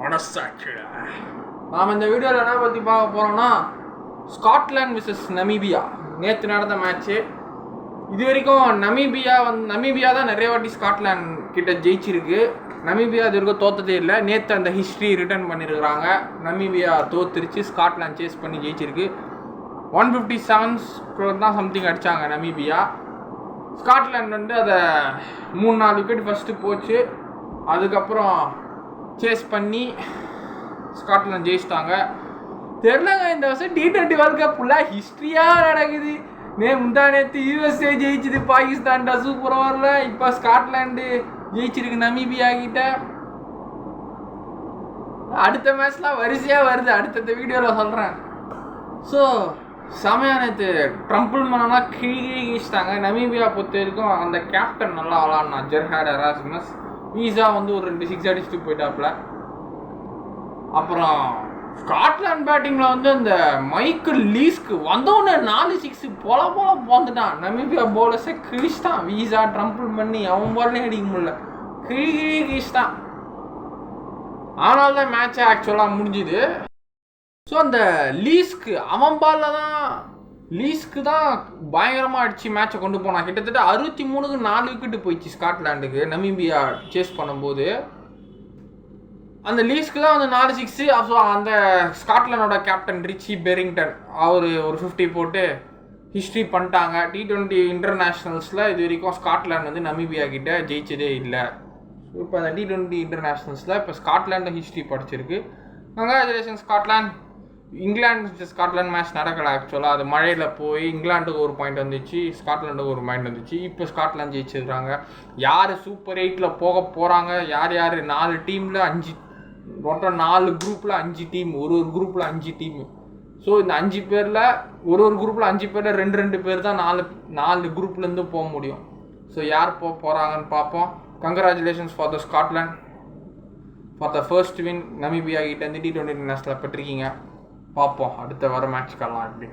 மனசாட்சிடா. நாம் இந்த வீடியோவில் என்ன பற்றி பார்க்க போகிறோம்னா, ஸ்காட்லாந்து விசஸ் நமீபியா நேற்று நடந்த மேட்ச்சு. இது வரைக்கும் நமீபியா தான் நிறைய வாட்டி ஸ்காட்லாந்து கிட்ட ஜெயிச்சிருக்கு. நமீபியா இது வரைக்கும் தோற்றதே இல்லை. நேற்று அந்த ஹிஸ்ட்ரி ரிட்டர்ன் பண்ணியிருக்கிறாங்க. நமீபியா தோத்துருச்சு, ஸ்காட்லாந்து சேஸ் பண்ணி ஜெயிச்சிருக்கு. 157 தான் சம்திங் அடித்தாங்க நமீபியா. ஸ்காட்லாந்து அதை 3-4 விக்கெட் ஃபஸ்ட்டு போச்சு. அதுக்கப்புறம் சேஸ் பண்ணி ஸ்காட்லாந்து ஜெயிச்சிட்டாங்க. தெரிலங்க, இந்த வருஷம் T20 வேர்ல்ட் கப் ஃபுல்லாக ஹிஸ்ட்ரியாக நடக்குது. நேற்று USA ஜெயிச்சுது பாகிஸ்தான்டா, சூப்பராக வரல. இப்போ ஸ்காட்லாண்டு ஜெயிச்சிருக்கு நமீபியா கிட்ட. அடுத்த மேட்ச்லாம் வரிசையாக வருது, அடுத்தடுத்த வீடியோவில் சொல்கிறேன். ஸோ செமையாக நேற்று ட்ரம்பிள் மனெல்லாம் கிழிச்சிட்டாங்க. நமீபியா பொறுத்த வரைக்கும் அந்த கேப்டன் நல்லா விளாட்னா, ஜெர்ஹாட் எராஸ்மஸ். வீசா ஒரு 2 6 அடிச்சுட்டு போயிட்டாப்புல. அப்புறம் ஸ்காட்லாந்து பேட்டிங்கில் அந்த மைக்கேல் லீஸ்க்கு வந்தோடனே 4 6 போல போந்துட்டான். நமீபியா பவுலர்ஸை கிழிச்சிட்டான். வீசா ட்ரம்பிள் பண்ணி அவன் பால்லையும் அடிக்க முடியல, கிழிச்சிட்டான். ஆனால் தான் மேட்சை ஆக்சுவலாக முடிஞ்சுது. ஸோ அந்த லீஸ்க்கு அவன் பாலில் தான் லீஸ்க்கு தான் பயங்கரமாக அடித்து மேட்சை கொண்டு போனான். கிட்டத்தட்ட 63க்கு 4 விக்கெட்டு போயிடுச்சு ஸ்காட்லாண்டுக்கு நமீபியா சேஸ் பண்ணும்போது. அந்த லீஸ்க்கு தான் 4 6. ஸோ அந்த ஸ்காட்லாண்டோட கேப்டன் ரிச்சி பெரிங்டன் அவர் ஒரு 50 போட்டு ஹிஸ்ட்ரி பண்ணிட்டாங்க. T20 இன்டர்நேஷ்னல்ஸில் இது வரைக்கும் ஸ்காட்லாண்டு நமீபியா கிட்ட ஜெயிச்சதே இல்லை. ஸோ இப்போ அந்த T20 இன்டர்நேஷ்னல்ஸில் இப்போ ஸ்காட்லாண்டு ஹிஸ்ட்ரி படிச்சிருக்கு. Congratulation Scotland. England Scotland match நடக்கலை ஆக்சுவலாக. அது மழையில் போய் இங்கிலாண்டுக்கு ஒரு பாயிண்ட் வந்துச்சு, ஸ்காட்லாண்டுக்கு ஒரு பாயிண்ட் வந்துச்சு. இப்போ ஸ்காட்லாந்து ஜெயிச்சிருக்காங்க. யார் சூப்பர் 8 போக போகிறாங்க, யார் 4 டீமில் 5 மொத்தம் 4 குரூப்பில் 5 டீம், ஒரு குரூப்பில் 5 டீமு. ஸோ இந்த 5 பேரில் ஒரு குரூப்பில் 5 பேரில் 2 பேர் தான் 4 குரூப்லேருந்து போக முடியும். ஸோ யார் போகிறாங்கன்னு பார்ப்போம். Congratulations for the Scotland for the first win. Namibia கிட்ட T20 இன்டர்நேஷ்னலில் பெற்றிருக்கீங்க. பார்ப்போம் அடுத்த வர மேட்ச்க்கெல்லாம் எப்படி.